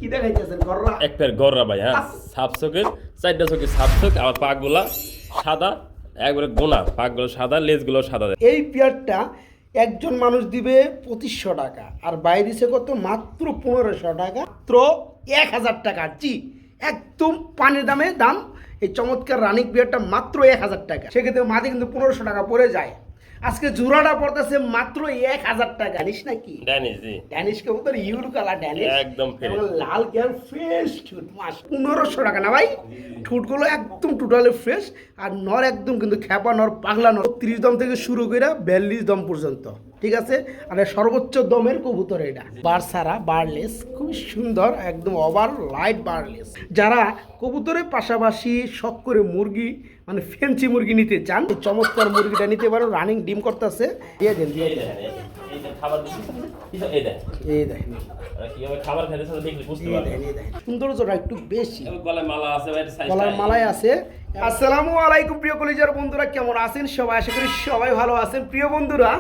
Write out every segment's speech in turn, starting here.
কি দেখাইতেছেন গররা? এক পেয়ার গররা ভাই, হ্যাঁ, সাপ চোখের, চারটা চোখে সাপ চোখ, আবার পাগুলা সাদা, একবারে গোনা, পাগুলো সাদা, লেজগুলো সাদা। এই পেয়ারটা একজন মানুষ দিবে 2500 টাকা, আর বাইরে দিছে কত? মাত্র 1500 টাকা, মাত্র 1000 টাকা। জি, একদম পানির দাম। এই চমৎকার রানিং পেয়ারটা মাত্র 1000 টাকা। সেক্ষেত্রে মাঝে কিন্তু 1500 টাকা পড়ে যায়। আজকে জোড়াটা পড়তেছে মাত্র 1000 টাকা। জানিস নাকি? ড্যানিশ, জি, ড্যানিশ কবুতর, ইউরো কালার ড্যানিশ, একদম ফ্রেশ, এবং লাল গিয়ার ফ্রেশ ঠুট। মাস 1500 টাকা না ভাই? ঠুটগুলো একদম টোটালি ফ্রেশ, আর নর একদম কিন্তু খ্যাপা নর, পাগলা নর। 30 দম থেকে শুরু করে 42 দম পর্যন্ত, ঠিক আছে? আর সর্বোচ্চ দমের কবুতর এটা, বার সারা, বারলেস, খুব সুন্দর, একদম ওভার লাইট বারলেস। যারা কবুতরের পাশাপাশি শখ করে মুরগি, মানে ফ্যান্সি মুরগি নিতে চান, এই চমৎকার মুরগিটা নিতে পারো। রানিং ডিম করতেছে। দিয়ে দেন, দিয়ে দেন। এই যে খাবার দিচ্ছি, এই দেন, এই দেখেন, কিভাবে খাবার খাইতেছে দেখলে বুঝতে এই পারবেন। দেখেন, এই দেখেন, সৌন্দর্যটা একটু বেশি। গলায় মালা আছে ভাই, সাইজ গলার মালায় আছে। আসসালামু আলাইকুম প্রিয় কলিজার বন্ধুরা, কেমন আছেন সবাই? আশা করি সবাই ভালো আছেন। প্রিয় বন্ধুরা,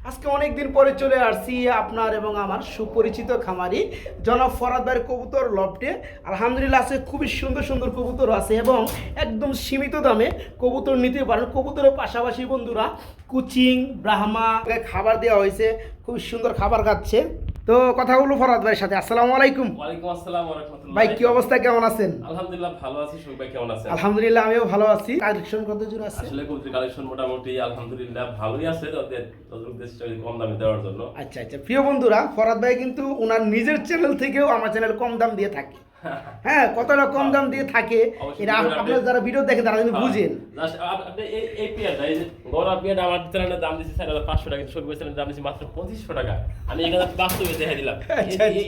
আজকে অনেক দিন পরে চলে আসছি আপনার এবং আমার সুপরিচিত খামারি জনাব ফরহাদ ভাইয়ের কবুতর লফটে। আলহামদুলিল্লাহ আছে খুবই সুন্দর সুন্দর কবুতর আছে, এবং একদম সীমিত দামে কবুতর নিতে পারেন। কবুতরের পাশাপাশি বন্ধুরা কুচিং, ব্রাহ্মা খাবার দেওয়া হয়েছে, খুব সুন্দর খাবার খাচ্ছে। তো কথা বলবো ফরহাদ ভাইয়ের সাথে। আসসালামু আলাইকুম। ওয়ালাইকুম আসসালাম ওয়া রাহমাতুল্লাহ। ভাই কি অবস্থা, কেমন আছেন? আলহামদুলিল্লাহ ভালো আছি। সবাই ভাই কেমন আছেন? আলহামদুলিল্লাহ আমিও ভালো আছি। কালেকশন কত জোর আছে? আসলে কবুতর কালেকশন মোটামুটি আলহামদুলিল্লাহ ভালোই আছে, তাদের চেষ্টা করি কম দামে দেওয়ার জন্য। আচ্ছা আচ্ছা, প্রিয় বন্ধুরা, ফরহাদ ভাই কিন্তু ওনার নিজের চ্যানেল থেকেও আমার চ্যানেল কম দাম দিয়ে থাকে। হ্যাঁ, কতটা কম দাম দিয়ে থাকে এটা আপনারা যারা ভিডিও দেখেন তারা কিন্তু বুঝেন। আপনি এই পেয়ারটা, এই যে গড়া পেয়ারটা আমার চ্যানেলের দাম দিচ্ছি 4500 টাকা, কিন্তু সবগুলো চ্যানেলের দাম দিচ্ছি মাত্র 2500 টাকা। আমি এখানে বাস্তবে দেখাই দিলাম।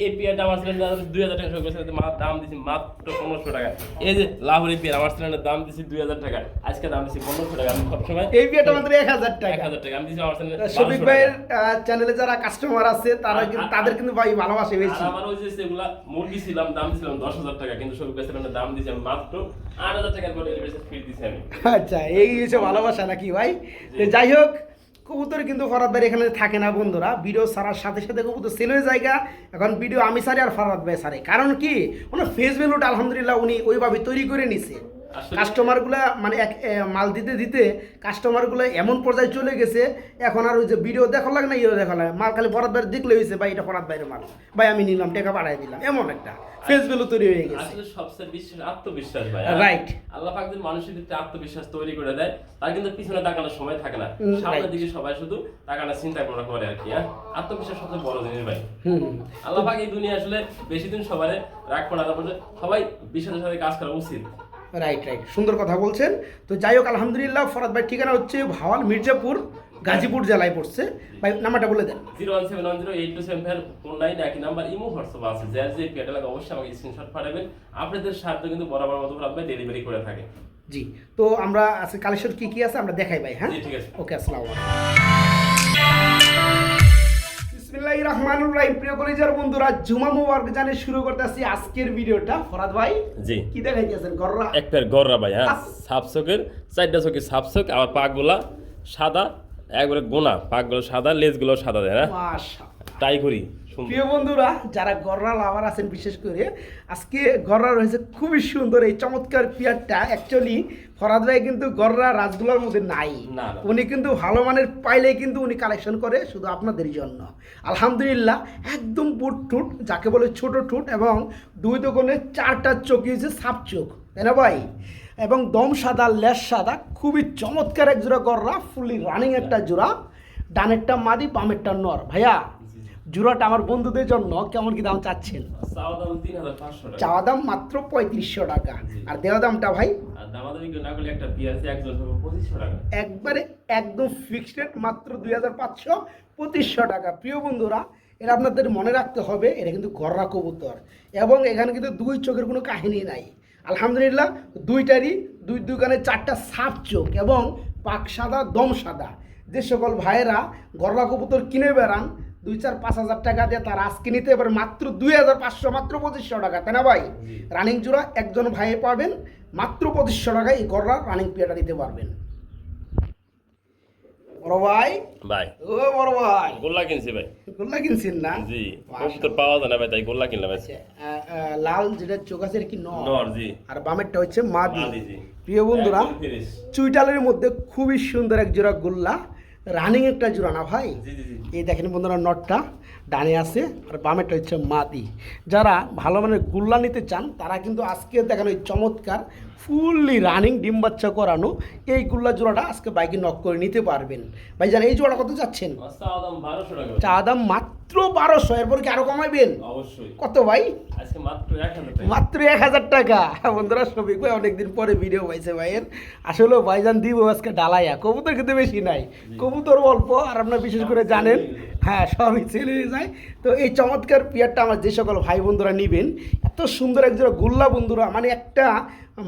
এই পেয়ারটা আমার চ্যানেলের দাম 2000 টাকা, সবগুলো চ্যানেলের দাম দিচ্ছি মাত্র 1500 টাকা। এই যে লাহোরি পেয়ার আমার চ্যানেলের দাম দিচ্ছি 2000 টাকা, আজকে দাম দিচ্ছি 1500 টাকা। আমি সবসময় এই পেয়ারটা মাত্র 1000 টাকা। 1000 টাকা আমি দিচ্ছি আমার চ্যানেলে। শফিক ভাইয়ের চ্যানেলে যারা কাস্টমার আছে তারা কিন্তু তাদের কিন্তু ভাই ভালোবাসে বেশি। আমার ওই যে সেগুলা মুরগি ছিলাম, দাম দিছিলাম 10000 টাকা, কিন্তু সবগুলো চ্যানেলের দাম দিচ্ছি আমি মাত্র 8000 টাকার করে ডেলিভারি ফ্রি দিচ্ছি আমি। আচ্ছা, এই হচ্ছে ভালোবাসা নাকি ভাই? তো যাই হোক, কবুতর কিন্তু ফরহাদ ভাই এখানে থাকে না বন্ধুরা। ভিডিও ছাড়ার সাথে সাথে কবুতর সেল হয়ে যায়। এখন ভিডিও আমি সারি আর ফরহাদ ভাই সারে। কারণ কি, ওনার ফেস ভ্যালুটা আলহামদুলিল্লাহ উনি ওইভাবে তৈরি করে নিছে। কাস্টমারগুলা মানে মাল দিতে দিতে কাস্টমারগুলো এমন পর্যায়ে চলে গেছে, এখন আর ওই যে ভিডিও দেখা লাগে না, ইয়ে দেখা লাগে, মাল খালি ফরহাদ ভাই দেখলে হয়েছে ভাই এটা ফরহাদ ভাইয়ের মাল, ভাই আমি নিলাম, টাকা পাঠাই দিলাম, এমন একটা ফেস ভ্যালু তৈরি হয়ে গেছে। আসলে সবচেয়ে বিশ্বাস আত্মবিশ্বাস ভাই, রাইট। আল্লাহ পাক যদি মানুষের ভিতরে আত্মবিশ্বাস তৈরি করে দেয়, তার কিন্তু পিছনে তাকানোর সময় থাকে না, সামনের দিকে সবাই শুধু তাকানোর চিন্তা করে আর কি। আত্মবিশ্বাস সবচেয়ে বড় জিনিস ভাই। আল্লাহ পাক এই দুনিয়া আসলে বেশি দিন সবাই রাখবো না, তারপরে সবাই বিশ্বাসের সাথে কাজ করা উচিত। রাইট রাইট, সুন্দর কথা বলছেন। তো যাই হোক, আলহামদুলিল্লাহ ফরহাদ ভাই ঠিকানা হচ্ছে ভাওয়াল, মির্জাপুর, গাজীপুর জেলায় পড়ছে। ভাই নাম্বারটা বলে দেন। 01710827449 একই নাম্বার, ইমো হোয়াটসঅ্যাপ আছে। যার যে পেয়ারটা লাগে অবশ্যই আমাকে স্ক্রিনশট পাঠাবেন। আপনাদের সাথে কিন্তু বরাবর মতো ফরহাদ ভাই ডেলিভারি করে থাকে। জি, তো আমরা আজকে কালেকশন কি কি আছে আমরা দেখাই ভাই। হ্যাঁ জি, ঠিক আছে। ওকে, আসসালামু আলাইকুম। বিসমিল্লাহির রহমানির রহিম। প্রিয় কলিজার বন্ধুরা, জুমা মুবারক জানিয়ে শুরু করতেছি আজকের ভিডিওটা। ফরহাদ ভাই জি, কি দেখাইতেছেন? গররা, এক পেয়ার গররা ভাই, হ্যাঁ, সাপ চোখের, চারটা চোখে সাপ চোখ, আবার পাগুলা সাদা, একবারে গোনা, পাগুলো সাদা, লেজগুলো সাদা, দেয় না, মাশাআল্লাহ। তাই করি। প্রিয় বন্ধুরা, যারা গররা লাভার আছেন বিশেষ করে, আজকে গররা রয়েছে খুবই সুন্দর এই চমৎকার পেয়ারটা। অ্যাকচুয়ালি ফরহাদ ভাই কিন্তু গররা রাজগুলোর মধ্যে নাই, না। উনি কিন্তু ভালো মানের পাইলে কিন্তু উনি কালেকশন করে শুধু আপনাদের জন্য। আলহামদুলিল্লাহ, একদম বুট ঠুট, যাকে বলে ছোট ঠুট, এবং দুই দোকানে চারটা চোখ হয়েছে সাপ চোখ, তাই না ভাই? এবং দম সাদা, লেজ সাদা, খুবই চমৎকার এক জোড়া গররা, ফুললি রানিং একটা জোড়া। ডানেরটা মাদি, বামেরটা নর। ভাইয়া, জোড়াটা আমার বন্ধুদের জন্য কেমন কি দাম চাচ্ছেন? চাওয়া দাম 3500 টাকা, চাওয়া দাম মাত্র 3500 টাকা, আর দেওয়া দামটা ভাই আর দামাদামি না করলে একটা পেয়ার আছে একজন 2500 টাকা। একবারে একদম ফিক্সড রেট, মাত্র 2500, 2500 টাকা। প্রিয় বন্ধুরা, এটা আপনাদের মনে রাখতে হবে, এটা কিন্তু গররা কবুতর, এবং এখানে কিন্তু দুই চোখের কোনো কাহিনী নাই। আলহামদুলিল্লাহ, দুইটারই দুই দোকানে চারটা সাপ চোখ, এবং পাক সাদা, দম সাদা। যে সকল ভাইয়েরা গররা কবুতর কিনে বেড়ান 2-4-5 হাজার টাকা দিয়ে, তার আজকে নিতে পারে মাত্র 2500, মাত্র 2500 টাকা, তাই না ভাই? রানিং জোড়া একজন ভাইয়ে পাবেন মাত্র 2500 টাকায় এই গররা রানিং পেয়ারটা নিতে পারবেন। বড় ভাই, ভাই ও বড় ভাই, গোল্লা কিনছি ভাই। গোল্লা কিনছেন না? জি, কবুতর পাওয়া যায় না ভাই, তাই গোল্লা কিনলাম ভাই। আচ্ছা, লাল যেটা চোখ আছে এটা কি নর? নর, জি। আর বামেরটা হচ্ছে মাদি। মাদি, জি। প্রিয় বন্ধুরা, একদম fresh। চুইটালের মধ্যে খুবই সুন্দর এক জোড়া গোল্লা, রানিং একটা জোড়া না ভাই? জি, জি, জি। এই দেখেন বন্ধুরা, নটটা ডানে আছে আর বামেরটা হচ্ছে মাদি। যারা ভালো মানের গোল্লা নিতে চান তারা কিন্তু আজকে দেখেন ওই চমৎকার ফুললি রানিং ডিম বাচ্চা করানো এই গোল্লা জোড়াটা আজকে বাইকে নক করে নিতে পারবেন। ভাই জান এই জোড়া কত যাচ্ছেন? চাওয়া দাম 1200 টাকা। চা দাম মাত্র 1200, এরপর কি আরো কমাইবেন? অবশ্যই। কত ভাই? আজকে মাত্র 1000 টাকা। মাত্র 1000 টাকা। বন্ধুরা, শফিক ভাই অনেকদিন পরে ভিডিও পাইছে ভাইয়ের। আসলে ভাইজান দিব আজকে ডালাইয়া, কবুতর কিন্তু বেশি নাই, কবুতর অল্প, আর আপনারা বিশেষ করে জানেন হ্যাঁ সবই ছেলে যায়। তো এই চমৎকার পেয়ারটা আমার যে সকল ভাই বন্ধুরা নিবেন, এত সুন্দর একজোড়া গোল্লা বন্ধুরা, মানে একটা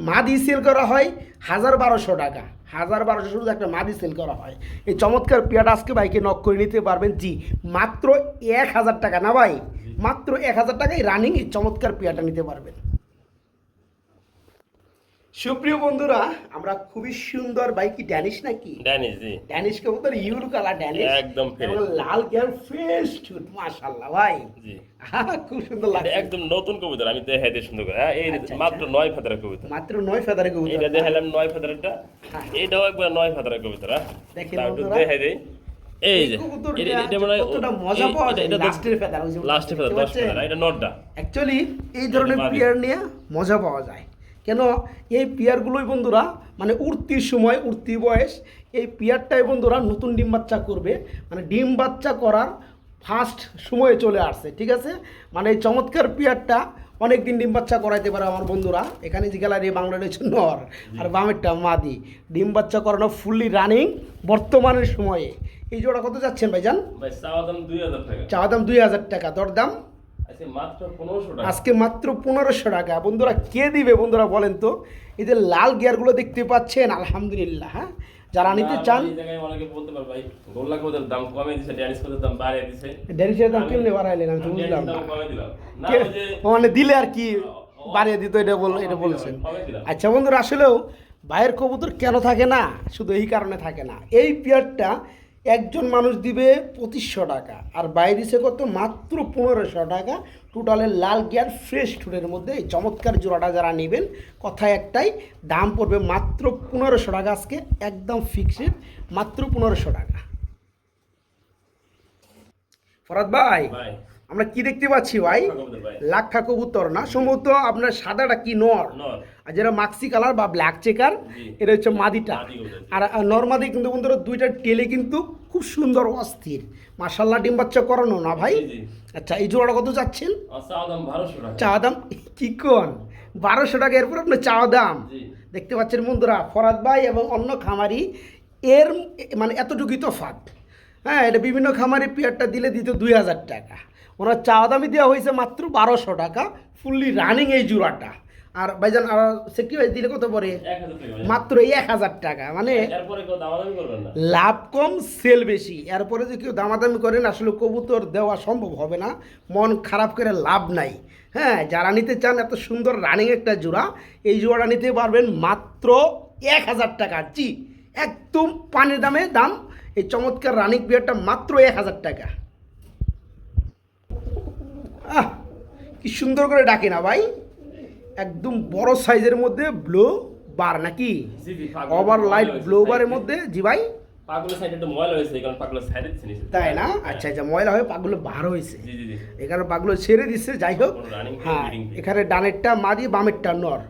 মাদি সেল করা হয় 1200 টাকা, 1200 শুধু একটা মাদি সেল করা হয়। এই চমৎকার পেয়ারটা আজকে বাইকে নক করে নিতে পারবেন। জি, মাত্র 1000 টাকা না ভাই? মাত্র 1000 টাকায় রানিং এই চমৎকার পেয়ারটা নিতে পারবেন। সুপ্রিয় বন্ধুরা, আমরা খুবই সুন্দর বাইকি ড্যানিশ নাকি? ড্যানিশ, জি। ড্যানিশ কবুতর ইউর কালার ড্যানিশ, একদম fresh। এবং লাল গিয়ার ফ্রেশ ছুট, মাশাআল্লাহ ভাই। জি। খুব সুন্দর এটা লাগছে। একদম নতুন কবুতর, আমি দেখাই দিই সুন্দর করে। হ্যাঁ, এই আচ্ছা, মাত্র 9 ফেদারের কবুতর। মাত্র 9 ফেদারের কবুতর। এটা দেখালাম 9 ফেদারেরটা, হ্যাঁ। এটাও একবার 9 ফেদারের কবুতর। হ্যাঁ, দেখেন তাও একটু বন্ধুরা, দেখাই দেই। এই যে কবুতরটা এটা মনে হয় কতটা মজা পাওয়া যায়, লাস্টের ফেদার, ওই যে লাস্টের ফেদার 10 ফেদার, এটা নটটা। অ্যাকচুয়ালি এই ধরনের মাদি। পেয়ার নিয়ে মজা পাওয়া যায়। কেন এই পেয়ারগুলোই বন্ধুরা মানে উঠতির সময়, উঠতি বয়স, এই পেয়ারটাই বন্ধুরা নতুন ডিম বাচ্চা করবে, মানে ডিম বাচ্চা করার ফার্স্ট সময়ে চলে আসছে, ঠিক আছে? মানে এই চমৎকার পেয়ারটা অনেক দিন ডিম বাচ্চা করাইতে পারে আমার বন্ধুরা। এখানে যে গ্যালারি বাংলার হচ্ছে নর আর বামেরটা মাদি, ডিম বাচ্চা করানো ফুললি রানিং বর্তমানের সময়ে। এই জোড়া কত যাচ্ছেন ভাইজান? ভাই চাওয়া দাম 2000 টাকা। চা দাম 2000 টাকা, দরদাম আজকে মাত্র 1500 টাকা। আজকে মাত্র 1500 টাকা। বন্ধুরা কে দিবে বন্ধুরা বলেন তো? এই যে লাল গিয়ারগুলো দেখতে পাচ্ছেন, আলহামদুলিল্লাহ। হ্যাঁ, যারা নিতে চান, এই জায়গায় অনেকে বলতে পারে ভাই গোল্লা কবুতরের দাম কমে দিছে, ড্যানিশ কবুতরের দাম বাড়িয়ে দিছে। ড্যানিশের দাম কেমনে বাড়াইলেন? আমি তো আমি বুঝলাম ড্যানিশের না। দাম কমে দিলাম না, কে- ওই যে মানে দিলে আর কি বাড়িয়ে দিত, এটা বলছেন। আচ্ছা বন্ধুরা, আসলেও ভাইয়ের কবুতর কেন থাকে না? শুধু এই কারণে থাকে না, এই পেয়ারটা একজন মানুষ দিবে 2500 টাকা, আর বাইরে দিছে কত? মাত্র 1500 টাকা। টোটালের লাল গিয়ার ফ্রেশ টুরের মধ্যে এই চমৎকার জোড়াটা যারা নেবেন, কথা একটাই, দাম পড়বে মাত্র 1500 টাকা। আজকে একদম ফিক্সড, মাত্র 1500 টাকা। ফরাদ ভাই, ভাই আমরা কি দেখতে পাচ্ছি ভাই? কবুতর ভাই, লাক্ষা কবুতর না, সম্ভবত আপনার সাদাটা কি নর, নর। আর যেটা মাক্সি কালার বা ব্ল্যাক চেকার, জি। এটা হচ্ছে মাদিটা। মাদি কবুতর, জি। আর নর্মাদি কিন্তু বন্ধুরা দুইটা টেলে কিন্তু খুব সুন্দর অস্থির, মাশাল্লাহ, ডিম বাচ্চা করানো না ভাই? জি, জি। আচ্ছা, এই জোড়াটা কত যাচ্ছেন? আর চাওয়া দাম 1200 টাকা। চা দাম কি কোন 1200 টাকা, এরপর আপনার চা দাম জি। দেখতে পাচ্ছেন বন্ধুরা, ফরাদ ভাই এবং অন্য খামারি এর মানে এতটুকুই তফাৎ। হ্যাঁ, এটা বিভিন্ন খামারি পেয়ারটা দিলে দিত 2000 টাকা, ওনার চা দামই দেওয়া হয়েছে মাত্র 1200 টাকা, ফুললি রানিং এই জোড়াটা। আর ভাইজান আর সেটি দিলে কত পরে? 1000 টাকা ভাই। মাত্র 1000 টাকা। মানে এরপরে কেউ দামাদামি করবেন না। লাভ কম সেল বেশি, এরপরে যে কেউ দামাদামি করেন আসলে কবুতর দেওয়া সম্ভব হবে না, মন খারাপ করে লাভ নাই। হ্যাঁ, যারা নিতে চান এত সুন্দর রানিং একটা জোড়া, এই জোড়াটা নিতে পারবেন মাত্র 1000 টাকা। জি, একদম পানির দামে দাম এই চমৎকার রানিং বিয়ারটা মাত্র 1000 টাকা। আহ, কি সুন্দর করে ডাকে না ভাই, একদম বড় সাইজের মধ্যে ব্লো বার নাকি? জি, জি, ওভার লাইট হয়েছে। ব্লোবারের মধ্যে। জি ভাই, পাগলের সাইডে একটু ময়লা হয়েছে, কারণ পাগলের সাইডে নিচে। তাই না? আচ্ছা আচ্ছা, ময়লা হয়ে পাগুলো বার হয়েছে, জি, জি, জি। এখানে পাগুলো ছেড়ে দিচ্ছে। যাই হোক, রানিং হ্যাঁ, ব্রিডিং। এখানে ডানেরটা মাদি, বামেরটা নর,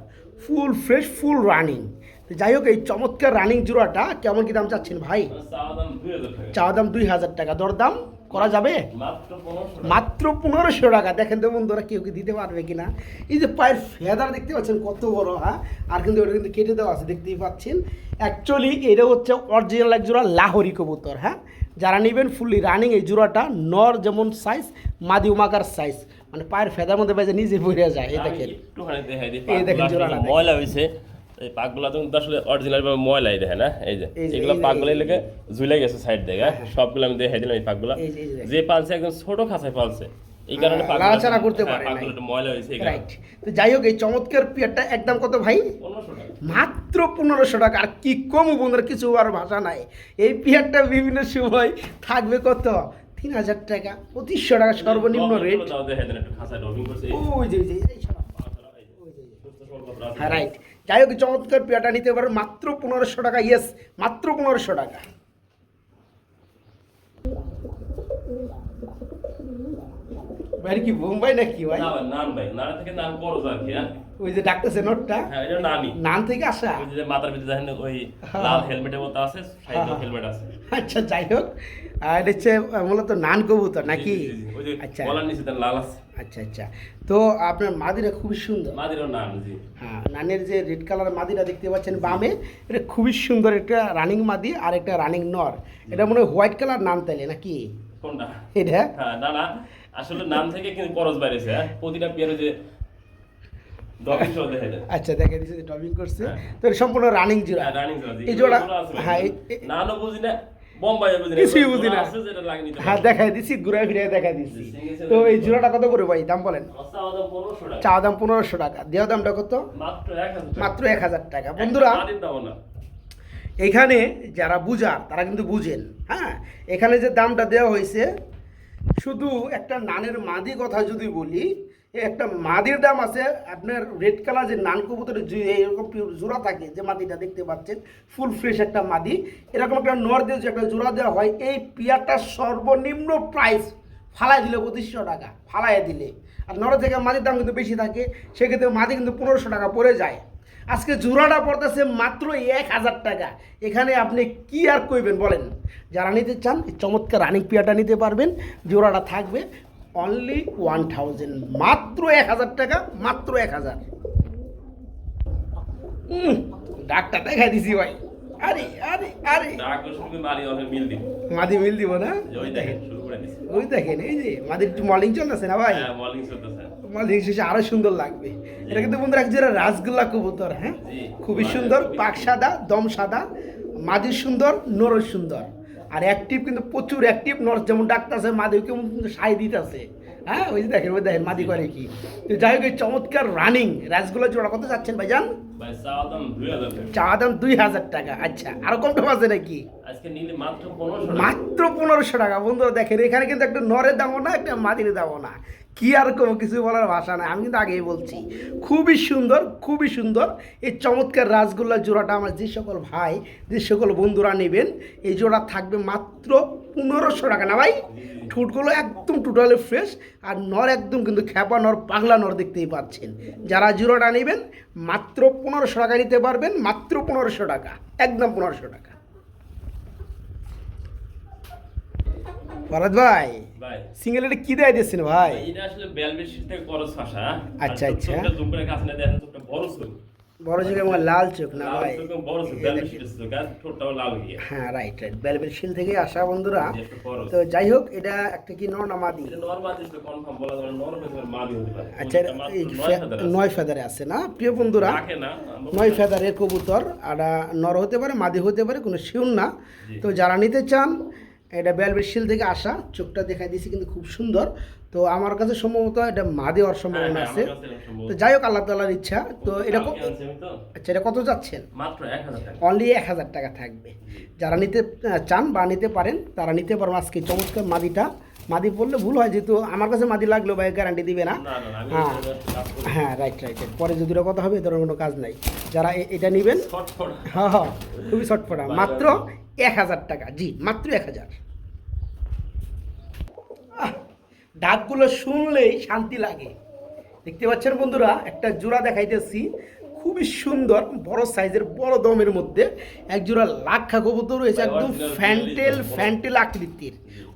ফুল ফ্রেশ, ফুল রানিং। তো যাই হোক, এই চমৎকার রানিং জোড়াটা কেমন কি দাম চাচ্ছেন ভাই? চাওয়া দাম 2000 টাকা। চা দাম 2000 টাকা, দরদাম করা যাবে মাত্র 1500 টাকা। মাত্র 1500 টাকা। দেখেন তো বন্ধুরা, কেউ কি দিতে পারবে কিনা? এই যে পায়ের ফেদার দেখতে পাচ্ছেন কত বড়, হ্যাঁ, আর কিন্তু ওটা কিন্তু কেটে দেওয়া আছে, দেখতেই পাচ্ছেন। অ্যাকচুয়ালি এটা হচ্ছে অরিজিনাল এক জোড়া লাহোরি কবুতর। হ্যাঁ, যারা নেবেন ফুললি রানিং এই জোড়াটা, নর যেমন সাইজ, মাদি উমাকার সাইজ, মানে পায়ের ফেদার মধ্যে বেজে নিজে পড়ে যায়। এই আমি দেখেন, একটুখানি দেখাই দিই, এই দেখেন পাগগুলো জোড়াটা আসলে দেখেন। ময়লা হয়েছে। এই পাগগুলো তো কিন্তু আসলে অরিজিনাল ভাবে ময়লাই দেখে না, এই যে এই যে, এগুলো এই যে, পাগগুলো এই যে, লেগে ঝুলে গেছে সাইড থেকে। সবগুলো আমি দেখাই দিলাম এই পাগগুলো। এই যে, এই যে, যে পালছে একদম ছোট খাঁচায় পালছে, এই কারণে পাগগুলো নাড়াচাড়া করতে পারে নাই। পাগগুলো একটু ময়লা হয়েছে এই কারণে। রাইট। তো যাই হোক, এই চমৎকার পেয়ারটা একদম কত ভাই? 1500 টাকা। মাত্র 1500 টাকা। আর কি কম বন্ধুরা, কিছু আর ভাষা নাই। এই পেয়ারটা বিভিন্ন সময় থাকবে কত, 3000 টাকা, 2500 টাকা সর্বনিম্ন রেট। দাও দেখেন একটু খাসা ডবিং করছে ওই যে এই সব। হ্যাঁ রাইট। যাই হোক চমৎকার পেয়ারটা নিতে পারেন মাত্র 1500 টাকা। ইয়েস, মাত্র 1500 টাকা। ভাই কি বোম্বাই নাকি ভাই? না ভাই, নান ভাই, নান থেকে নান বড় আর কি। হ্যাঁ ওই যে ডাকতেছে নোটটা, হ্যাঁ এটা নানি। নান থেকে আসা। ওই যে মাথার ভিতরে দেখেন ওই লাল হেলমেটের মতো আছে, সাইডে হেলমেট আছে। আচ্ছা যাই হোক, আর এটা হচ্ছে মূলত নান কবুতর নাকি? জি, জি, জি। ওই যে আচ্ছা গলার নিচে তার লাল আছে। আচ্ছা আচ্ছা। তো আপনার মাদিরা খুবই সুন্দর। মাদিরও নান, জি। হ্যাঁ, নানের যে রেড কালার মাদিটা দেখতে পাচ্ছেন বামে, এটা খুবই সুন্দর। একটা রানিং মাদি আর একটা রানিং নর। এটা মনে হয় হোয়াইট কালার নান তাইলে নাকি কোনটা? এটা? হ্যাঁ, না না, আসলে নাম থেকে কিন্তু করজ বাইরেছে। হ্যাঁ, প্রতিটা পেয়ারে যে ডবিং শো দেখা যায়। আচ্ছা দেখে দিচ্ছে যে ডবিং করছে। হ্যাঁ। তো এটা সম্পূর্ণ রানিং জোড়া। হ্যাঁ, রানিং জোড়া, জি। এই জোড়া, এগুলো আছে ভাই। হ্যাঁ নানও বুঝি না, বোম্বাইও বুঝি না, কিছুই এগুলো বুঝি না। আছে যেটা লাগিয়ে নিতে হ্যাঁ পারবে। দেখাই দিছি, ঘুরে ফিরে দেখাই দিছি। জি, তো এই জোড়াটা কত করে ভাই, দাম বলেন? আচ্ছা, আমাদের 1500 টাকা। চা দাম 1500 টাকা, দেওয়া দামটা কত? মাত্র 1000 টাকা। মাত্র 1000 টাকা। বন্ধুরা মাদির দাও না। এখানে যারা বুঝার তারা কিন্তু বুঝেন। হ্যাঁ, এখানে যে দামটা দেওয়া হয়েছে, শুধু একটা নানের মাদি কথা যদি বলি, একটা মাদির দাম আছে আপনার রেড কালার যে নান কবুতরের এরকম জোড়া থাকে, যে মাদিটা দেখতে পাচ্ছেন ফুল ফ্রেশ একটা মাদি, এরকম একটা নর দিয়ে যে একটা জোড়া দেওয়া হয়, এই পেয়ারটার সর্বনিম্ন প্রাইস ফালাই দিলে 2500 টাকা, ফালাই দিলে। আর নর থেকে মাদির দাম কিন্তু বেশি থাকে, সেক্ষেত্রে মাদি কিন্তু 1500 টাকা পড়ে যায়। আজকে জোড়াটা পড়তেছে মাত্র 1000 টাকা। এখানে আপনি কি আর কইবেন বলেন? যারা নিতে চান এই চমৎকার রানিং পেয়ারটা নিতে পারবেন। জোড়াটা থাকবে অনলি 1000, মাত্র 1000 টাকা, মাত্র 1000। ডাকটা দেখাই দিছি ভাই। আরে আরে আরে, ডাক শুনবে মারি অনেক মিল দিন। মাদি মিল দিব না? ওই দেখেন শুরু করে দিছে। ওই দেখেন, এই যে মাদির একটু মলিং চলতেছে না ভাই? হ্যাঁ, মর্নিং চলতেছে। মলিং শেষে আরো সুন্দর লাগবে। এটা কিন্তু বন্ধুরা একজোড়া রাসগোল্লা কবুতর। হ্যাঁ, জি। খুবই সুন্দর, পাক সাদা, দম সাদা, মাদি সুন্দর, নর সুন্দর। আর অ্যাক্টিভ কিন্তু প্রচুর অ্যাক্টিভ। নর যেমন ডাকতেছে, মাদি কেমন কিন্তু সাই দিতেছে। হ্যাঁ, ওই যে দেখেন, ওই দেখেন মাদি করে কি। তো যাই হোক, এই চমৎকার রানিং রাসগোল্লা জোড়া কত যাচ্ছেন ভাইজান? ভাই চাওয়া দাম 2000 টাকা। চা দাম 2000 টাকা। আচ্ছা, আরো কম টম আছে নাকি? আজকে নিলে মাত্র 1500 টাকা। মাত্র 1500 টাকা। বন্ধুরা দেখেন, এখানে কিন্তু একটা নরের দামও না, একটা মাদির দামও না। কি আর কোনো কিছু বলার ভাষা নাই, আমি কিন্তু আগেই বলছি। খুবই সুন্দর, খুবই সুন্দর এই চমৎকার রাসগোল্লা জোড়াটা। আমার যে সকল ভাই, যে সকল বন্ধুরা নেবেন, এই জোড়া থাকবে মাত্র 1500 টাকা। না ভাই? ঠোঁটগুলো একদম টোটালি ফ্রেশ, আর নর একদম কিন্তু খ্যাপা নর, পাগলা নর দেখতেই পাচ্ছেন। যারা জোড়াটা নেবেন মাত্র 1500 টাকা নিতে পারবেন, মাত্র 1500 টাকা, একদম 1500 টাকা। ভরত ভাই, ভাই সিঙ্গেল এটা কি দেয় দিচ্ছেন ভাই? এটা আসলে বেলবেট থেকে করজ ভাষা। আচ্ছা, আচ্ছা। জুম করে কাছে না দেখেন, একটা বড় চোখ। বড় চোখে আমার লাল চোখ না লাল ভাই? চোখ এবং বড় চোখ, বেলবেট চোখ, আর ঠোঁটটাও লাল গিয়ে। হ্যাঁ রাইট রাইট, বেলবেট শিল থেকে আসা বন্ধুরা। যে একটা বড়। তো যাই হোক, এটা একটা কি নর না মাদি? এটা নরমাল দিলে কনফার্ম বলা যাবে না, নরমাল হতে মাদি হতে পারে। আচ্ছা, ওটা মাত্র এই 9000 আছে। 9 ফেদারে আছে না প্রিয় বন্ধুরা? রাখে না। 9 ফেদারের কবুতর। আর নর হতে পারে, মাদি হতে পারে, কোনো শিউন না। জি। তো যারা নিতে চান, এটা বেলবেট শিল থেকে আসা, চোখটা দেখাই দিয়েছি কিন্তু খুব সুন্দর। তো আমার কাছে সম্ভবত এটা মাদি হওয়ার সম্ভাবনা হ্যাঁ, আছে। আমার কাছে এরকম সম্ভব। তো যাই হোক, আল্লাহ তাআলার ইচ্ছা। তো এটা কালকে আনছি আমি তো। আচ্ছা, এটা কত যাচ্ছেন? মাত্র 1000 টাকা। অনলি 1000 টাকা থাকবে। যারা নিতে চান বা নিতে পারেন তারা নিতে পারবেন। আজকে চমৎকার মাদিটা, মাদি বললে ভুল হয়, যেহেতু আমার কাছে মাদি লাগলেও ভাই গ্যারান্টি দিবে না। না না না, আমি হ্যাঁ কাজ করি। হ্যাঁ রাইট রাইট। পরে যদি ওটা কথা হবে, এ ধরনের কোনো কাজ নাই। যারা এটা নেবেন, ছটফট। হ্যাঁ হ্যাঁ, খুবই ছটফটা, মাত্র 1000 টাকা। জি, মাত্র 1000। ডাকগুলো শুনলেই শান্তি লাগে। দেখতে পাচ্ছেন বন্ধুরা, একটা জোড়া দেখাইতেছি, খুবই সুন্দর, বড় সাইজের, বড় দমের মধ্যে এক জোড়া লাক্ষা কবুতর রয়েছে, একদম ফ্যান্টেল আকৃতির,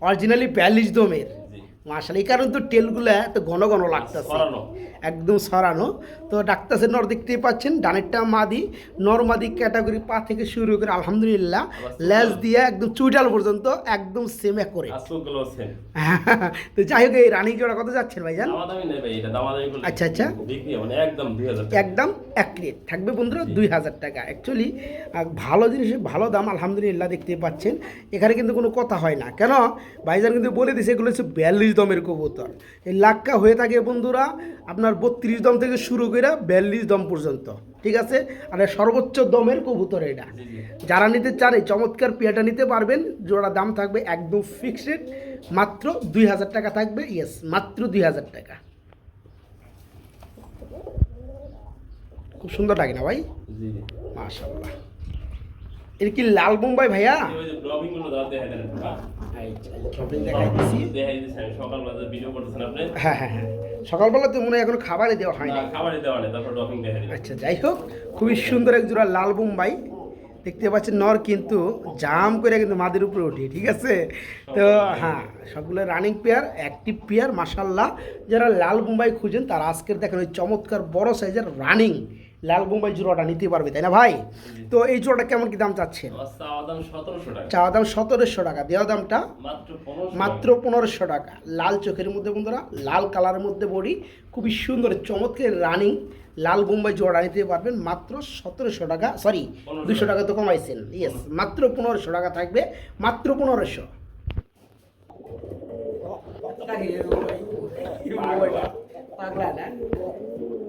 অরিজিনালি 42 দমের। মাশাআল্লাহ, এই কারণে তো টেলগুলো এত ঘন ঘন লাগতেছে, সরানো। একদম সরানো। তো ডাক্তারছে নর দেখতেই পাচ্ছেন, ডানেরটা মাদি, নর মাদি ক্যাটাগরি, পা থেকে শুরু করে আলহামদুলিল্লাহ লেজ দিয়ে একদম চুইটাল পর্যন্ত একদম সেম করে। আসলগুলো সেম। তো যাই হোক, এই রানিং জোড়া কত যাচ্ছেন ভাইজান? দামাদামি নেই ভাই, এটা দামাদামি করলে আচ্ছা আচ্ছা, বিক্রি হবে না, একদম 2000 টাকা। একদম এক রেট থাকবে বন্ধুরা, 2000 টাকা। অ্যাকচুয়ালি ভালো জিনিসের ভালো দাম, আলহামদুলিল্লাহ দেখতে পাচ্ছেন। এখানে কিন্তু কোনো কথা হয় না, কেন ভাইজান কিন্তু বলে দিছে এগুলো হচ্ছে 42 দমের কবুতর। এই লাক্কা হয়ে থাকে বন্ধুরা আপনার আপনার 32 দম থেকে শুরু করে 42 দম পর্যন্ত, ঠিক আছে। আর সর্বোচ্চ দমের কবুতর এটা। জি জি যারা নিতে চান এই চমৎকার পেয়ারটা নিতে পারবেন। জোড়া দাম থাকবে একদম ফিক্সড, মাত্র 2000 টাকা থাকবে। ইয়েস, মাত্র 2000 টাকা। খুব সুন্দর লাগে না ভাই? জি জি মাশাআল্লাহ। এটা কি লাল বোম্বাই ভাইয়া? এই ওই যে ব্লগিং গুলো দাও দেখাই দেন একটু, হ্যাঁ? দেখাই দিছি। দেখাই দিচ্ছি আমি, সকালবেলা যে ভিডিও করতেছেন আপনি। হ্যাঁ হ্যাঁ হ্যাঁ, সকালবেলা তো মনে হয় এখনো খাবারই দেওয়া হয় না না। খাবারই দেওয়া নেই, তারপর ব্লগিং দেখাই দিলাম। আচ্ছা, যাই হোক, খুবই সুন্দর এক জোড়া লাল বোম্বাই দেখতে পাচ্ছেন। নর কিন্তু জাম করে কিন্তু মাদের উপরে ওঠে, ঠিক আছে। তো হ্যাঁ, সবগুলো রানিং পেয়ার, অ্যাক্টিভ পেয়ার, মাশাল্লাহ। যারা লাল বোম্বাই খুঁজেন তারা আজকের দেখেন ওই চমৎকার বড় সাইজের রানিং লাল বোম্বাই জোড়াটা নিতে পারবে, তাই না ভাই? তো এই জোড়াটা কেমন কি দাম চাচ্ছেন? আমার চাওয়া দাম 1700 টাকা, চাওয়া দাম 1700 টাকা, দেওয়া দামটা মাত্র 1500 মাত্র 1500 টাকা। লাল চোখের মধ্যে বন্ধুরা, লাল কালারের মধ্যে বডি, খুবই সুন্দর চমৎকার রানিং লাল বোম্বাই জোড়া নিতে পারবেন মাত্র 1700 টাকা। সরি, 200 টাকা তো কমাইছেন। ইয়েস, মাত্র 1500 টাকা থাকবে, মাত্র 1500। পাগলা না,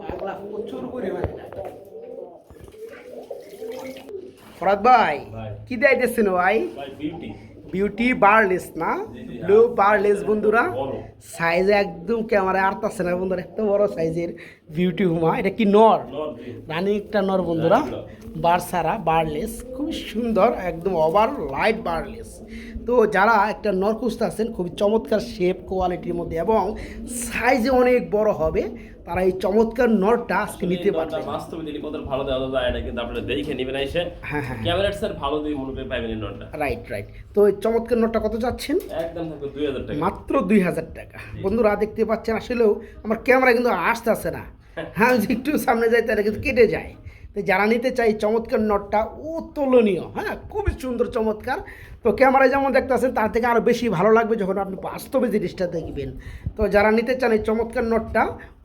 পাগলা প্রচুর পরিমাণে। ফরাদ ভাই, ভাই। কি দিতেছেন ভাই? ভাই বিউটি বিউটি বারলেস না, জি, জি, ব্লু বারলেস বন্ধুরা। বড়। সাইজ একদম ক্যামেরায় আরতাছে না বন্ধুরা, এত বড় সাইজের বিউটি হুমা। এটা কি নর? নর জি। রানিং একটা নর বন্ধুরা, রানিং নর। বার সারা বারলেস, খুবই সুন্দর, একদম ওভার লাইট বারলেস। তো যারা একটা নর খুঁজতে আছেন খুবই চমৎকার শেপ কোয়ালিটির মধ্যে এবং সাইজে অনেক বড় হবে, তারা এই চমৎকার নরটা আজকে নিতে পারবে। বাস্তবে দিলে কত ভালো দেওয়া যায় এটা কিন্তু আপনারা দেখে নেবেন এসে। হ্যাঁ হ্যাঁ, ক্যামেরার স্যার ভালো দিয়ে মনে করে পাইবেন এই নোটটা। Right right. তো এই চমৎকার নরটা কত চাচ্ছেন? একদম থাকবে 2000 টাকা। মাত্র 2000 টাকা। বন্ধুরা দেখতে পাচ্ছেন, আসলেও আমার ক্যামেরা কিন্তু আসতে আসে না, হ্যাঁ, যে একটু সামনে যাই তারা কিন্তু কেটে যায়। তো যারা নিতে চাই চমৎকার নটটা অতুলনীয়, হ্যাঁ, খুবই সুন্দর চমৎকার। তো ক্যামেরায় যেমন দেখতেছেন তার থেকে আরও বেশি ভালো লাগবে যখন আপনি বাস্তবে জিনিসটা দেখবেন। তো যারা নিতে চান এই চমৎকার নটটা,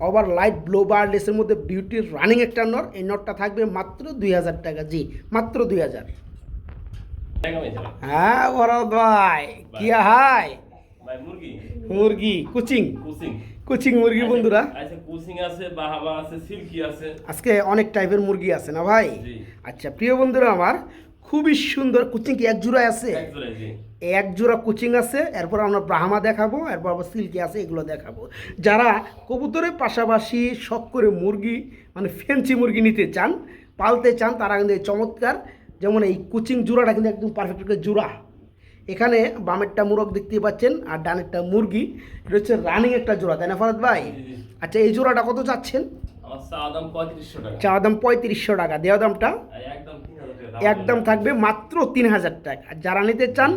ওভার লাইট ব্লো বারলেসের মধ্যে বিউটির রানিং একটা নট, এই নটটা থাকবে মাত্র 2000 টাকা। জি, মাত্র 2000। টাকা পাইছে ভাই। হ্যাঁ ভরত ভাই, কি হাই? ভাই মুরগি, মুরগি কুচিং, কুসিং। কুচিং মুরগি বন্ধুরা। আচ্ছা কুসিং আছে, বাহামা আছে, সিল্কি আছে। আজকে অনেক টাইপের মুরগি আছে না ভাই? জি। আচ্ছা প্রিয় বন্ধুরা আমার, খুবই সুন্দর কুচিং কি এক জোড়ায় আছে? এক জোড়ায় জি। এক জোড়া কুচিং আছে, এরপর আমরা ব্রাহ্মা দেখাবো, এরপর আবার সিল্কি আছে, এগুলো দেখাবো। যারা কবুতরের পাশাপাশি শখ করে মুরগি মানে ফেন্সি মুরগি নিতে চান, পালতে চান, তারা কিন্তু এই চমৎকার, যেমন এই কুচিং জোড়াটা কিন্তু একদম পারফেক্ট একটা জোড়া। এখানে বামেরটা মুরগ দেখতে পাচ্ছেন আর ডানেরটা মুরগি, এটা হচ্ছে রানিং একটা জোড়া, তাই না ফরাদ ভাই? জি, জি। আচ্ছা, এই জোড়াটা কত চাচ্ছেন? আমার চাওয়া দাম 3500 টাকা। চাওয়া দাম 3500 টাকা, দেওয়া দামটা আর একদম 3000 টাকা। একদম থাকবে মাত্র 3000 টাকা। যারা নিতে চান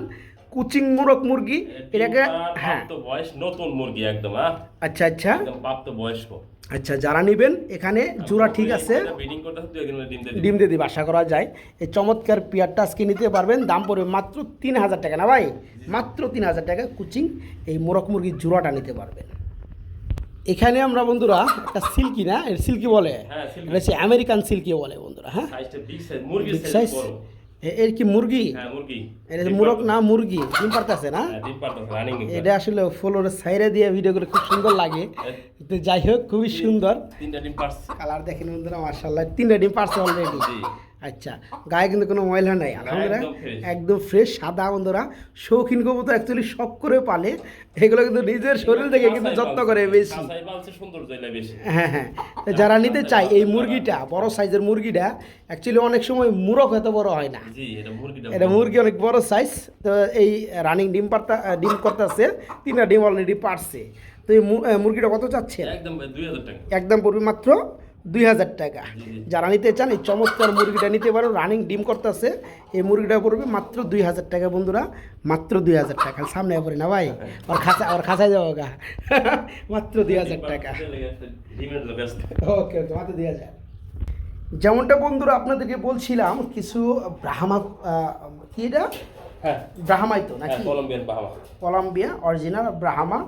কুচিং মুরগ মুরগি, এটাকে হ্যাঁ, প্রাপ্ত বয়স নতুন মুরগি একদম, হ্যাঁ, আচ্ছা আচ্ছা একদম প্রাপ্ত বয়স্ক। আচ্ছা, যারা নেবেন এখানে জোড়া ঠিক আছে, ব্রিডিং করতে হয় 2 দিনের ডিম দিয়ে ডিম দিয়ে দিবে, আশা করা যায়। এই চমৎকার পেয়ারটা আজকে নিতে পারবেন, দাম পড়বে মাত্র 3000 টাকা না ভাই? মাত্র 3000 টাকা কুচিং এই মোরগ মুরগির জোড়াটা নিতে পারবেন। এখানে আমরা বন্ধুরা একটা সিল্কি না, এর সিল্কি বলে, হ্যাঁ, সিল্কি। এটা হচ্ছে আমেরিকান সিল্কি বলে বন্ধুরা। হ্যাঁ, সাইজটা বিগ সাইজ, মুরগির বিগ সাইজ সাইজ। বড়। এর কি মুরগি? হ্যাঁ মুরগি। এটা মুরগ না মুরগি, ডিম পারতেছে না? হ্যাঁ, ডিম পারতেছে, রানিং। এটা আসলে ফ্লোরে সাইরে দিয়ে ভিডিও করে খুব সুন্দর লাগে। তো যাই হোক, খুবই সুন্দর 3টা ডিম পারছে। কালার দেখেন বন্ধুরা, মার্শাল্লাহ 3টা ডিম পারছে অলরেডি। জি। আচ্ছা, গায়ে কিন্তু কোনো ময়লা নাই আলহামদুলিল্লাহ, একদম fresh। একদম ফ্রেশ সাদা বন্ধুরা। শৌখিন কবুতর অ্যাকচুয়ালি শখ করে পালে, এগুলো কিন্তু নিজের শরীর থেকে কিন্তু যত্ন করে বেশি। কাঁচাই পালছে, সুন্দর জয়লা বেশি। হ্যাঁ হ্যাঁ, তো যারা নিতে চায় এই মুরগিটা, বড় সাইজের মুরগিটা, অ্যাকচুয়ালি অনেক সময় মুরগ এত বড় হয় না, জি, এটা মুরগিটা। এটা মুরগি অনেক বড় সাইজ। তো এই রানিং ডিম করতেছে, 3টা ডিম অলরেডি পারছে। তো এই মুরগিটা কত চাচ্ছে? একদম ভাই 2000 টাকা। একদম পড়বে মাত্র 2000 টাকা। জি, জি। যারা নিতে চান এই চমৎকার মুরগিটা নিতে পারো, রানিং ডিম করতেছে। এই মুরগিটা পড়বে মাত্র 2000 টাকা বন্ধুরা, মাত্র 2000 টাকা। সামনে পড়ে না ভাই, ওর খাঁচায় যাবো গা। মাত্র 2000 টাকা। ডিমের লোক ব্যস্ত। ওকে, মাত্র 2000। যেমনটা বন্ধুরা আপনাদেরকে বলছিলাম, কিছু ব্রাহ্মা, কি এটা হ্যাঁ, ব্রাহ্মাই তো হ্যাঁ, নাকি? কলম্বিয়ান বাহামা। Colombia original Brahma.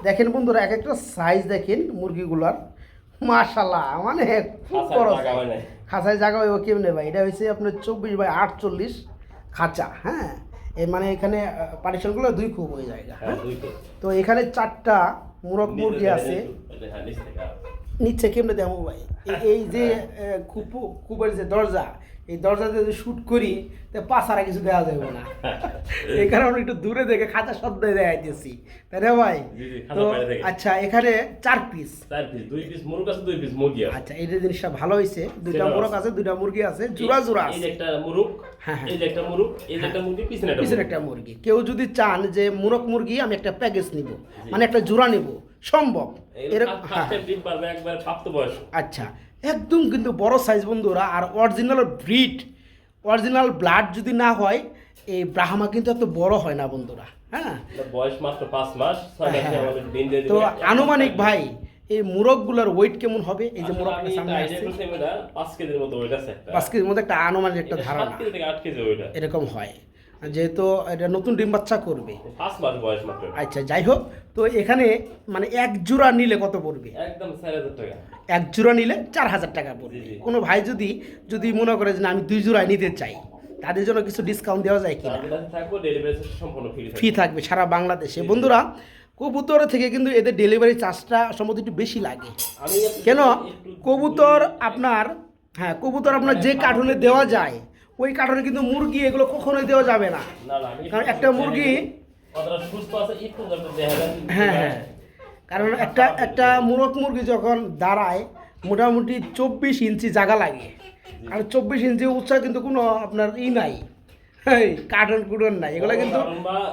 দেখেন বন্ধুরা, এক একটা সাইজ দেখেন মুরগিগুলার, মাশাল্লাহ, মানে খুব খাঁচায় বড়। জায়গা হয় নাই। খাঁচায় জায়গা হইব কেমনে ভাই? এটা হয়েছে আপনার 24x48 খাঁচা। হ্যাঁ, এই মানে এখানে পার্টিশনগুলো 2 খুব হয়ে জায়গা। হ্যাঁ, 2 তো। তো এখানে 4টা মুরগ মুরগি আছে। হ্যাঁ, নিচ থেকে। নিচে কেমনে দেবো ভাই এই যে কূপের যে দরজা, এই দরজাতে যদি শ্যুট করি তো পাশারা কিছু দেওয়া যাবে না, এই কারণে একটু দূরে দেখে খাঁচা শব্দ দেওয়া দিয়েছি, তাই না ভাই? তো আচ্ছা, এখানে 4 পিস, 2 পিস মুরগ আছে, 2 পিস মুরগি আছে। আচ্ছা, এই জিনিসটা ভালো হয়েছে, 2টা মুরগ আছে, 2টা মুরগি আছে, জোড়া জোড়া এই আছে। যে একটা মুরগ, হ্যাঁ হ্যাঁ, এই যে একটা মুরগ, এই যে একটা মুরগি, পিছনে একটা মুরগি। কেউ যদি চান যে মুরগ মুরগি আমি একটা প্যাকেজ নিব, মানে একটা জোড়া নিব, সম্ভব এরকম। একবার প্রাপ্ত বয়স। আচ্ছা, একদম কিন্তু বড় সাইজ বন্ধুরা, আর অরিজিনাল ব্রিড, অরিজিনাল ব্লাড যদি না হয় এই ব্রাহ্মা কিন্তু এত বড় হয় না বন্ধুরা। হ্যাঁ, বয়স মাত্র 5 মাস, 6 মাসে আমাদের ডিম দিয়ে দিবে। তো আনুমানিক ভাই এই মুরগগুলোর ওয়েট কেমন হবে? এই যে মুরগ সামনে আছে 5 কেজির মতো ওয়েট আছে, 5 কেজির মধ্যে একটা আনুমানিক একটা ধারণা 7 কেজি থেকে 8 কেজি ওয়েট এরকম হয়, যেহেতু এটা নতুন ডিম বাচ্চা করবে। 5 মাস বয়স মাত্র। আচ্ছা, যাই হোক, তো এখানে মানে এক জোড়া নিলে কত পড়বে? একদম 4000 টাকা। এক জোড়া নিলে 4000 টাকা পড়বে। কোনো ভাই যদি মনে করে যে না আমি 2 জোড়া নিতে চাই, তাদের জন্য কিছু ডিসকাউন্ট দেওয়া যায় কিনা? থাকবে, ডেলিভারি সম্পূর্ণ ফ্রি থাকবে সারা বাংলাদেশে। বন্ধুরা, কবুতর থেকে কিন্তু এদের ডেলিভারি চার্জটা সম্ভবত একটু বেশি লাগে। কেন? কবুতর আপনার, হ্যাঁ, কবুতর আপনার যে কার্টুনে দেওয়া যায় ওই কার্টুনে কিন্তু মুরগি এগুলো কখনোই দেওয়া যাবে না, কারণ একটা মুরগি, হ্যাঁ হ্যাঁ, কারণ একটা মুরগি যখন দাঁড়ায় মোটামুটি 24 ইঞ্চি জায়গা লাগে, আর 24 ইঞ্চি উচ্চা কিন্তু কোনো আপনার নাই, কার্টুন নাই, এগুলো কিন্তু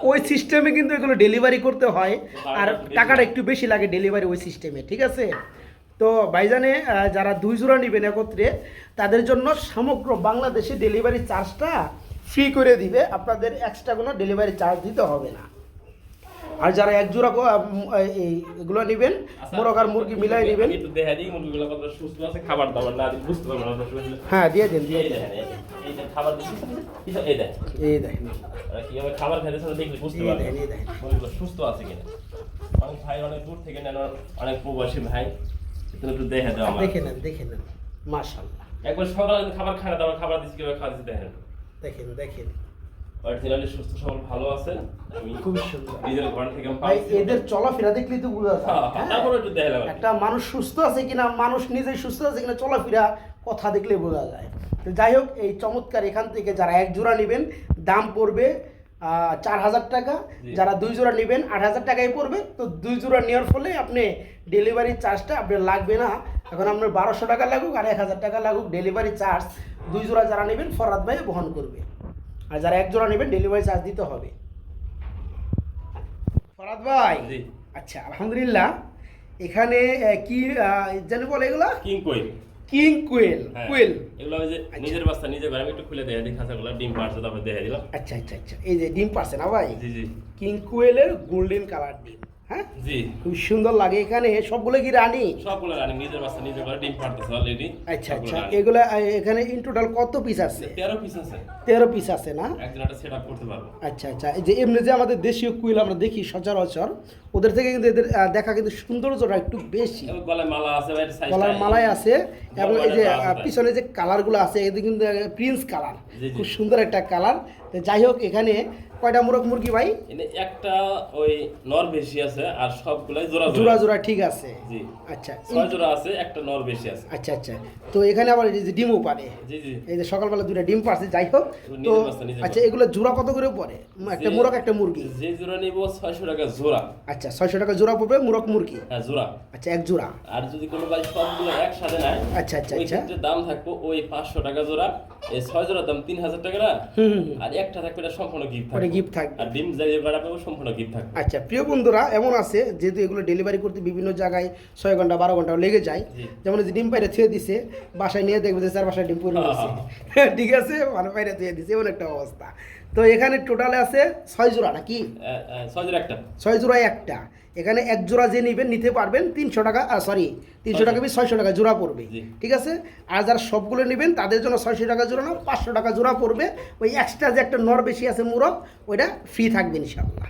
ওই সিস্টেমে কিন্তু এগুলো ডেলিভারি করতে হয়, আর টাকাটা একটু বেশি লাগে ডেলিভারি ওই সিস্টেমে, ঠিক আছে? তো ভাইজানে যারা 2 জোড়া নেবেন একত্রে, তাদের জন্য সমগ্র বাংলাদেশে ডেলিভারি চার্জটা ফ্রি করে দিবে, আপনাদের এক্সট্রা কোনো ডেলিভারি চার্জ দিতে হবে না। আর যারা 1 জোড়া এগুলো নেবেন, মোরগ আর মুরগি মিলাই নেবেন, একটু দেখা দিই মুরগিগুলো কত সুস্থ আছে, খাবার দাবার না দিই বুঝতে পারবেন না। হ্যাঁ, দিয়ে দেন, দিয়ে দেন। এই যে খাবার দিচ্ছি, এই দেখেন, এই দেখেন কিভাবে খাবার খাইতেছে দেখলে বুঝতে পারবেন মুরগিগুলো সুস্থ আছে কিনা। অনেক ভাই অনেক দূর থেকে নেন, অনেক প্রবাসী ভাই, একটু দেখে দাও আমার, দেখে নেন, মাশাআল্লাহ। একবার সকালে খাবার খায় না, খাবার দিচ্ছি কিভাবে খাওয়াচ্ছি দেখেন। অরিজিনালি সুস্থ সবল ভালো আছে, আমি খুব সুন্দর। নিজের ঘর থেকে ভাই এদের চলাফেরা দেখলেই তো বোঝা যায়, তারপরে একটু দেখালাম একটা মানুষ সুস্থ আছে কিনা, মানুষ নিজেই সুস্থ আছে কিনা চলাফেরা কথা দেখলেই বোঝা যায়। তো যাই হোক, এই চমৎকার এখান থেকে যারা 1 জোড়া নেবেন দাম পড়বে 4000 টাকা, যারা 2 জোড়া নেবেন 8000 টাকায় পড়বে। তো 2 জোড়া নেওয়ার ফলে আপনি ডেলিভারি চার্জটা আপনার লাগবে না, এখন আপনার 1200 টাকা লাগুক আর 1000 টাকা লাগুক, ডেলিভারি চার্জ 2 জোড়া যারা নেবেন ফরহাদ ভাই বহন করবে, আর যারা 1 জোড়া নেবেন ডেলিভারি চার্জ দিতে হবে। ফরহাদ ভাই, আচ্ছা, আলহামদুলিল্লাহ। এখানে কি জানি বলে এগুলা? কিং কোয়েল। এগুলো ওই যে নিজের বাচ্চা নিজে ঘরে, আমি একটু খুলে দেখাই দিই খাঁচাগুলো, ডিম পারছে তারপর দেখাই দিলাম। আচ্ছা, এই যে ডিম পারছে না ভাই? জি। কিং কোয়েলের গোল্ডেন কালার ডিম, হ্যাঁ জি, খুব সুন্দর লাগে। এখানে সবগুলো কি রানী? সবগুলো রানী, নিজের বাচ্চা নিজে ঘরে ডিম পারতেছে অলরেডি। আচ্ছা, এগুলা এখানে ইন টোটাল কত পিস আছে? 13 পিস আছে। 13 পিস আছে না? একজন একটা সেটআপ করতে পারবো। আচ্ছা, এই যে এমনি যে আমাদের দেশীয় কুইল আমরা দেখি সচরাচর, ওদের থেকে কিন্তু এদের দেখা কিন্তু সৌন্দর্যটা একটু বেশি। গলায় মালা আছে, গলার মালায় আছে, এবং এই যে পিছনে যে কালারগুলো আছে এদের কিন্তু প্রিন্স কালার, খুব সুন্দর একটা কালার। তো যাই হোক, এখানে কয়টা মুরগ মুরগি ভাই? একটা ওই নর বেশি আছে, আর সবগুলাই জোড়া ঠিক আছে। জি, আচ্ছা, 6 জোড়া আছে, একটা নর বেশি আছে। আচ্ছা, তো এখানে আবার এই যে ডিমও পারে। জি, এই যে সকালবেলা 2টা ডিম পারছে। যাই হোক, তো আচ্ছা, এগুলো জোড়া কত করে পড়ে? একটা মুরগ একটা মুরগি? যে জোড়া নিব 600 টাকা জোড়া। আচ্ছা, 600 টাকা জোড়া পড়বে মুরগ মুরগি? হ্যাঁ, জোড়া। আচ্ছা, 1 জোড়া। আর যদি কোনো ভাই সবগুলো একসাথে নেয়, আচ্ছা, ওই ক্ষেত্রে দাম থাকবে ওই 500 টাকা জোড়া, এই 6 জোড়ার দাম 3000 টাকা না। আর একটা থাকবে এটা সম্পূর্ণ গিফট থাকবে, আর ডিম যাই ভাড়া পাবো সম্পূর্ণ গিফট থাকবে। আচ্ছা, প্রিয় বন্ধুরা, এমন আছে যেহেতু এগুলো ডেলিভারি করতে বিভিন্ন জায়গায় 6 ঘন্টা 12 ঘন্টা লেগে যায়, যেমন যে ডিম পাইরে থুয়ে দিছে, বাসায় নিয়ে দেখবে যে 4 বাসায় ডিম পড়ে গেছে, ঠিক আছে, মানে পাইরে থুয়ে দিছে, এমন একটা অবস্থা। তো এখানে টোটালে আছে 6 জোড়া নাকি? 6 জোড়া একটা। 6 জোড়ায় একটা। এখানে 1 জোড়া যে নেবেন নিতে পারবেন 300 টাকা, 300 টাকা 600 টাকা জোড়া পড়বে, ঠিক আছে। আর যারা সবগুলো নেবেন তাদের জন্য 600 টাকা জোড়া না 500 টাকা জোড়া পড়বে। ওই এক্সট্রা যে একটা নর বেশি আছে মুরগ, ওইটা ফ্রি থাকবে ইনশাআল্লাহ।